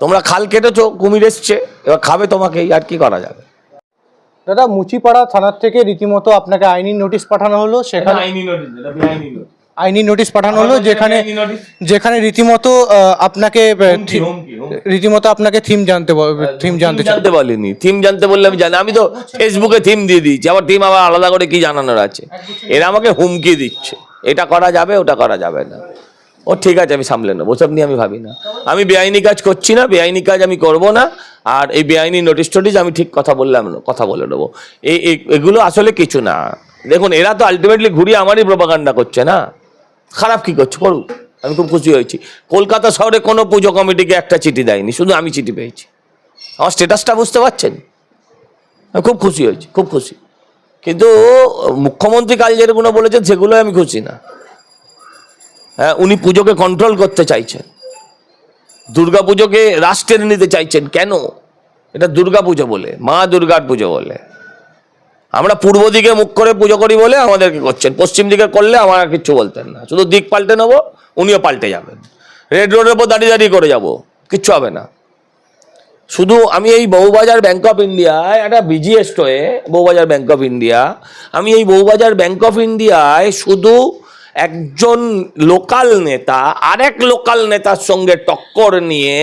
তোমরা খাল কেটেছো, কুমির এসছে, এবার খাবে তোমাকেই, আর কি করা যাবে। দাদা, মুচিপাড়া থানার থেকে রীতিমতো আপনাকে আইনি নোটিশ পাঠানো হলো। সেখানে আইনি নোটিশ পাঠানো হলো, যেখানে রীতিমতো আপনাকে থিম জানতে বলেনি। থিম জানতে বললে আমি জানি, আমি তো ফেসবুকে থিম দিয়ে দিয়েছি, আবার থিম আবার আলাদা করে কি জানানোর আছে। এরা আমাকে হুমকি দিচ্ছে, এটা করা যাবে, ওটা করা যাবে না। ও ঠিক আছে, আমি সামলে নেবো, ওসব নিয়ে আমি ভাবি না। আমি বেআইনি কাজ করছি না, বেআইনি কাজ আমি করব না। আর এই বেআইনি নোটিশ টোটিস আমি ঠিক কথা বলে নেবো। এগুলো আসলে কিছু না। দেখুন, এরা তো আলটিমেটলি ঘুরিয়ে আমারই প্রোপাগান্ডা করছে না। খারাপ কি করছে করুক, আমি খুব খুশি হয়েছি। কলকাতা শহরে কোনো পুজো কমিটিকে একটা চিঠি দেয়নি, শুধু আমি চিঠি পেয়েছি। আমার স্ট্যাটাসটা বুঝতে পারছেন? আমি খুব খুশি হয়েছি, খুব খুশি। কিন্তু মুখ্যমন্ত্রী কাল যেগুলো বলেছেন সেগুলো আমি খুশি না। হ্যাঁ, উনি পুজোকে কন্ট্রোল করতে চাইছেন, দুর্গা পুজোকে রাষ্ট্রের নিতে চাইছেন। কেন? এটা দুর্গা পুজো বলে, মা দুর্গার পুজো বলে। আমরা পূর্ব দিকে মুখ করে পুজো করি বলে আমাদেরকে করছেন, পশ্চিম দিকে করলে আমার আর কিচ্ছু বলতেন না। শুধু দিক পাল্টে নেবো, উনিও পাল্টে যাবেন। রেড রোডের উপর দাঁড়িয়ে করে যাব, কিচ্ছু হবে না। শুধু আমি এই বউবাজার ব্যাংক অফ ইন্ডিয়ায় একটা বিজিএস হয়ে, বউবাজার ব্যাংক অফ ইন্ডিয়া, আমি এই বউবাজার ব্যাংক অফ ইন্ডিয়ায় শুধু একজন লোকাল নেতা আরেক লোকাল নেতার সঙ্গে টক্কর নিয়ে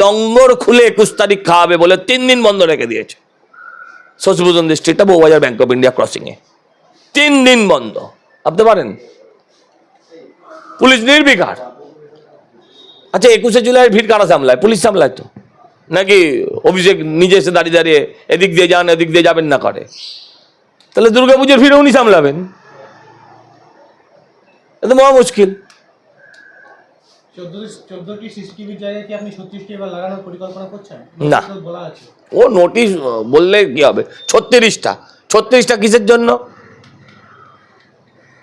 লঙ্গর খুলে 21 তারিখ খাওয়াবে বলে 3 দিন বন্ধ রেখে দিয়েছে শশীভূষণ ডিস্ট্রিক্টটা, বউবাজার ব্যাংক অফ ইন্ডিয়া ক্রসিংয়ে 3 দিন বন্ধ। ভাবতে পারেন? পুলিশ নির্বিকার। আচ্ছা, 21শে জুলাইয়ের ভিড় কারা সামলায়? পুলিশ সামলায় তো, নাকি অভিষেক নিজে এসে দাঁড়িয়ে এদিক দিয়ে যান এদিক দিয়ে যাবেন না করে? তাহলে দুর্গাপুজোর ভিড় উনি সামলাবেন? এটা মহা মুশকিল। 14টি সিসিটিভির জায়গায় কি আপনি 36টি এবার লাগানোর পরিকল্পনা করছেন? না, বলা আছে। ও নোটিশ বললে কি হবে? 36টা কিসের জন্য?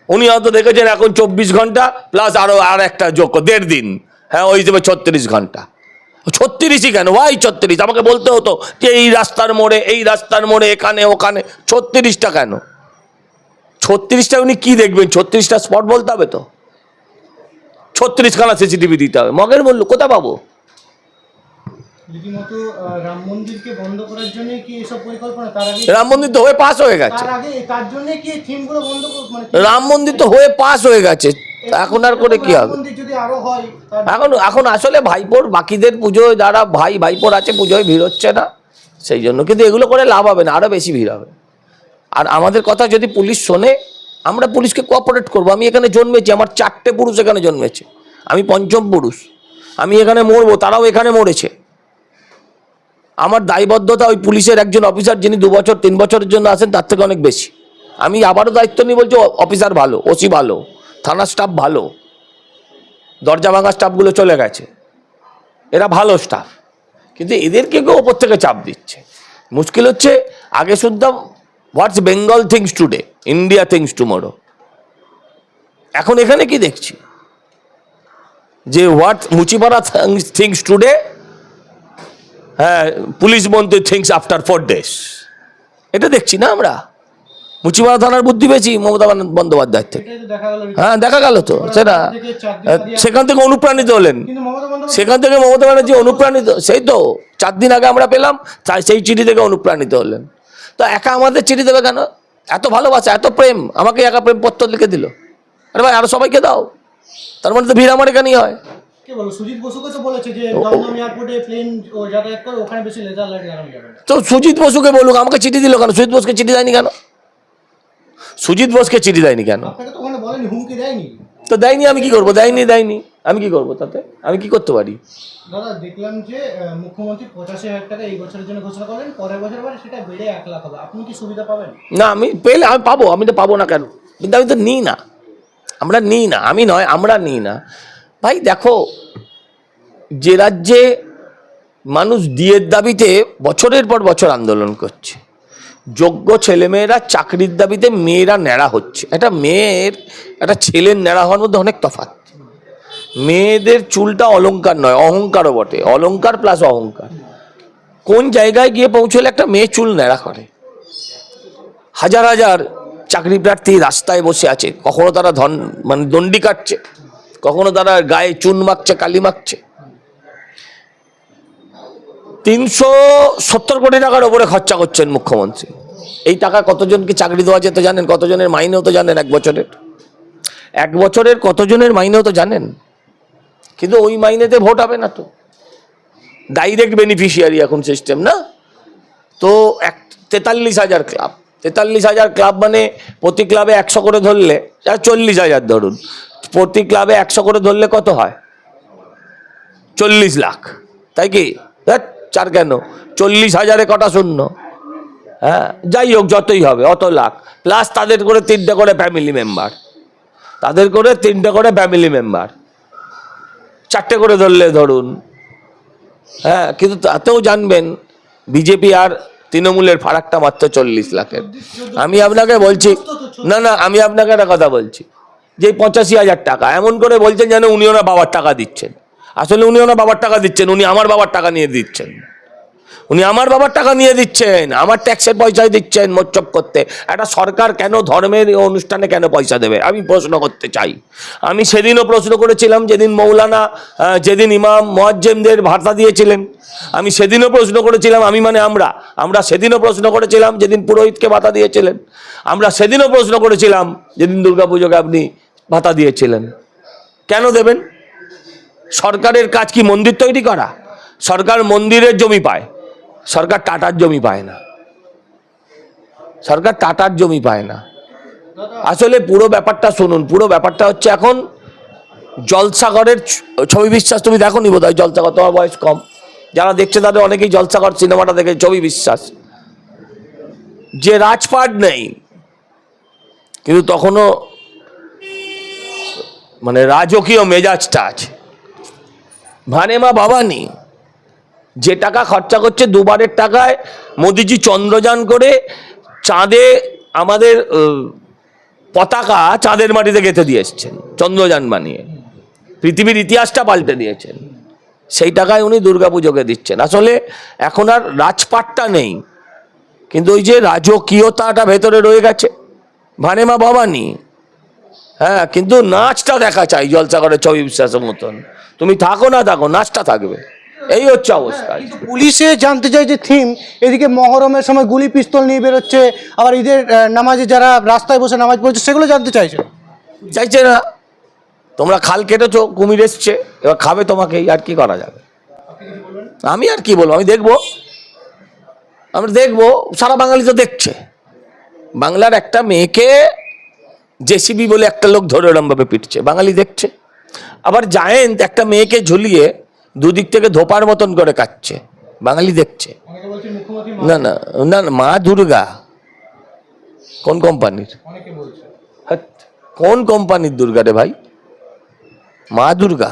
উনি হয়তো দেখেছেন এখন 24 ঘন্টা প্লাস আর একটা যোগ 1.5 দিন, হ্যাঁ ওই হিসেবে 36 ঘন্টা। 36ই কেন? ওয়াই 36? আমাকে বলতে হতো যে এই রাস্তার মোড়ে এখানে ওখানে 36টা কেন? 36টা উনি কি দেখবেন? 36টা স্পট বলতে হবে তো, 36খানা সিসিটিভি দিতে হবে। মগের মূল্য কোথা পাবো? রীতিমতো রাম মন্দিরকে বন্ধ করার জন্য কি এসব পরিকল্পনা? তার আগে রাম মন্দির তো হয়ে পাস হয়ে গেছে। তার জন্য কি থিমগুলো বন্ধ মানে রাম মন্দির তো হয়ে পাস হয়ে গেছে, এখন আর করে কি হবে? যদি আরো হয় এখন আসলে ভাইপোর বাকিদের পুজোয় যারা ভাইপোর আছে পুজোয় ভিড় হচ্ছে না, সেই জন্য। কিন্তু এগুলো করে লাভ হবে না, আরো বেশি ভিড় হবে। আর আমাদের কথা যদি পুলিশ শোনে, আমরা পুলিশকে কোঅপারেট করবো। আমি এখানে জন্মেছি, আমার 4টে পুরুষ এখানে জন্মেছে, আমি 5ম পুরুষ। আমি এখানে মরবো, তারাও এখানে মরেছে। আমার দায়বদ্ধতা ওই পুলিশের একজন অফিসার যিনি 2 বছর 3 বছরের জন্য আসেন তার থেকে অনেক বেশি। আমি আবারও দায়িত্ব নিয়ে বলছি, অফিসার ভালো, ওসি ভালো, থানার স্টাফ ভালো, দরজা ভাঙা স্টাফগুলো চলে গেছে, এরা ভালো স্টাফ। কিন্তু এদেরকে কেউ ওপর থেকে চাপ দিচ্ছে। মুশকিল হচ্ছে, আগে শুনতাম what's Bengal thinks today, India thinks tomorrow. এখন এখানে কি দেখছি যে হোয়াট মুচিপাড়া থিংস টুডে, হ্যাঁ পুলিশ মন্ত্রী থিংস আফটার 4 days। এটা দেখছি না আমরা। মুচিপাড়া থানার বুদ্ধি পেয়েছি মমতা বন্দ্যোপাধ্যায়ের থেকে। হ্যাঁ, দেখা গেল তো সেটা। সেখান থেকে অনুপ্রাণিত হলেন, সেখান থেকে মমতা ব্যানার্জি অনুপ্রাণিত। সেই তো 4 দিন আগে আমরা পেলাম, সেই চিঠি থেকে অনুপ্রাণিত হলেন। তো একা আমাদের চিঠি দেবে কেন? এত ভালোবাসা, এত প্রেম, আমাকে একা প্রেম পত্র লিখে দিল। আরে ভাই, আরো সবাইকে দাও। তার মানে তো ভিড় আমার এখানেই হয়। সুজিত বসুকে তো বলেছে যে দমদম এয়ারপোর্টে প্লেন যাতায়াত করে, ওখানে বেশি লেজার লাইট লাগানো যাবে না। তো সুজিত বসুকে বলুক, আমাকে চিঠি দিল কেন? সুজিত বোসকে চিঠি দেয়নি কেন? সুজিত বোসকে চিঠি দেয়নি কেন? আপনাকে তো ওখানে বলেনি, হুমকি দেয়নি তো দেয়নি, আমি কি করবো? দেয়নি আমি কি করবো? তাতে আমি কি করতে পারি? দাদা, দেখলাম যে মুখ্যমন্ত্রী 85,000 টাকা এই বছরের জন্য ঘোষণা করলেন, পরের বছর আবার সেটা বেড়ে 1 লাখ হবে। আপনি কি সুবিধা পাবেন? না, আমি পেলে আমি পাবো, আমি তো পাবো না কেন? কিন্তু আমি তো নিই না, আমরা নিই না, আমি নয়, আমরা নিই না। ভাই দেখো, যে রাজ্যে মানুষ ডিএর দাবিতে বছরের পর বছর আন্দোলন করছে, যোগ্য ছেলেমেয়েরা চাকরির দাবিতে মেয়েরা ন্যাড়া হচ্ছে। একটা ছেলের ন্যাড়া হওয়ার মধ্যে অনেক তফাৎ। মেয়েদের চুলটা অলংকার নয়, অহংকারও বটে, অলংকার প্লাস অহংকার। কোন জায়গায় গিয়ে পৌঁছলে একটা মেয়ে চুল ন্যাড়া করে? হাজার হাজার চাকরি প্রার্থী রাস্তায় বসে আছে, কখনো তারা দণ্ডি কাটছে, কখনো তারা গায়ে চুন মাখছে, কালি মাখছে। 370 কোটি টাকার ওপরে খরচা করছেন মুখ্যমন্ত্রী। এই টাকা কতজনকে চাকরি দেওয়া যেত জানেন? কতজনের মাইনেও তো জানেন? এক বছরের কতজনের মাইনেও তো জানেন? কিন্তু ওই মাইনেতে ভোট হবে না তো, ডাইরেক্ট বেনিফিশিয়ারি এখন সিস্টেম না তো। 43,000 ক্লাব, 43,000 ক্লাব মানে প্রতি ক্লাবে 100 করে ধরলে 40,000 ধরুন, প্রতি ক্লাবে 100 করে ধরলে কত হয়? 40 লাখ, তাই কি? 4 কেন, 40,000-এ কটা শূন্য? হ্যাঁ, যাই হোক, যতই হবে অত লাখ, প্লাস তাদের করে 3টে করে ফ্যামিলি মেম্বার, 4টে করে ধরলে ধরুন। হ্যাঁ, কিন্তু তাতেও জানবেন বিজেপি আর তৃণমূলের ফারাকটা মাত্র 40 লাখের। আমি আপনাকে বলছি, না আমি আপনাকে একটা কথা বলছি, যে 85,000 টাকা এমন করে বলছেন যেন উনি ওনার বাবার টাকা দিচ্ছেন। আসলে উনি ওনার বাবার টাকা দিচ্ছেন, উনি আমার বাবার টাকা নিয়ে দিচ্ছেন, আমার ট্যাক্সের পয়সায় দিচ্ছেন মোচ্চপ করতে। একটা সরকার কেন ধর্মের অনুষ্ঠানে কেন পয়সা দেবে আমি প্রশ্ন করতে চাই। আমি সেদিনও প্রশ্ন করেছিলাম, যেদিন মৌলানা, যেদিন ইমাম মুয়াজ্জিমদের ভাতা দিয়েছিলেন, আমি সেদিনও প্রশ্ন করেছিলাম, আমরা সেদিনও প্রশ্ন করেছিলাম যেদিন পুরোহিতকে ভাতা দিয়েছিলেন, আমরা সেদিনও প্রশ্ন করেছিলাম যেদিন দুর্গাপুজোকে আপনি ভাতা দিয়েছিলেন। কেন দেবেন? সরকারের কাজ কি মন্দির তৈরি করা? সরকার মন্দিরের জমি পায়, সরকার টাটার জমি পায় না, আসলে পুরো ব্যাপারটা শুনুন। পুরো ব্যাপারটা হচ্ছে, এখন জলসাঘরের ছবি বিশ্বাস তুমি দেখো নি বোধহয়? জলসাঘর, তোমার বয়স কম, যারা দেখছে তাদের অনেকেই জলসাঘর সিনেমাটা দেখে। ছবি বিশ্বাস যে রাজপাট নেই, কিন্তু তখনও মানে রাজকীয় মেজাজটা আছে। ভানেমা বাবানি যে টাকা খরচা করছে, দুবারের টাকায় মোদিজি চন্দ্রযান করে চাঁদে আমাদের পতাকা চাঁদের মাটিতে গেঁথে দিয়ে এসছেন, চন্দ্রযান বানিয়ে পৃথিবীর ইতিহাসটা পাল্টে দিয়েছেন। সেই টাকায় উনি দুর্গাপুজোকে দিচ্ছেন। আসলে এখন আর রাজপাটটা নেই, কিন্তু ওই যে রাজকীয়তাটা ভেতরে রয়ে গেছে, ভানেমা ভবানী। হ্যাঁ, কিন্তু নাচটা দেখা চাই জলসাঘরের ছবি বিশ্বাসের মতন। তুমি থাকো না থাকো, নাচটা থাকবে, এই হচ্ছে অবস্থা। পুলিশে জানতে চাই যে থিম, এদিকে মহরমের সময় গুলি পিস্তল নিয়ে বেরোচ্ছে, আবার ঈদের নামাজে যারা রাস্তায় বসে নামাজ পড়ছে সেগুলো জানতে চাইছে না। তোমরা খাল কেটেছো, কুমির এসছে, এবার খাবে তোমাকেই, আর কি করা যাবে? আমি আর কি বলবো? আমরা দেখবো, সারা বাঙালি তো দেখছে। বাংলার একটা মেয়েকে জেসিবি বলে একটা লোক ধরে ওরমভাবে পিটছে, বাঙালি দেখছে। আবার জায়েন্ট একটা মেয়েকে ঝুলিয়ে দুদিক থেকে ধোপার মতন করে কাটছে, বাঙালি দেখছে। না, মা দুর্গা কোন কোম্পানির? কোন কোম্পানির দুর্গা রে ভাই? মা দুর্গা।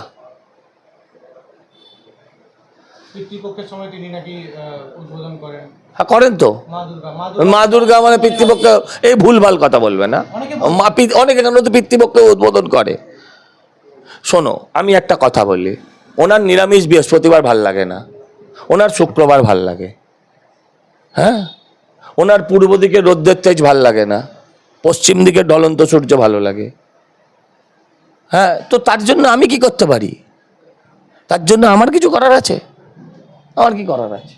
হ্যাঁ, করেন তো। মা দুর্গা মানে পিতৃপক্ষ, এই ভুলভাল কথা বলবে না। অনেকে কেন তো পিতৃপক্ষ উদ্বোধন করে। শোনো, আমি একটা কথা বলি, ওনার নিরামিষ বৃহস্পতিবার ভাল লাগে না, ওনার শুক্রবার ভাল লাগে। হ্যাঁ, ওনার পূর্ব দিকে রৌদ্রের তেজ ভাল লাগে না, পশ্চিম দিকে ঢলন্ত সূর্য ভালো লাগে। হ্যাঁ, তো তার জন্য আমি কি করতে পারি? তার জন্য আমার কিছু করার আছে? আমার কি করার আছে?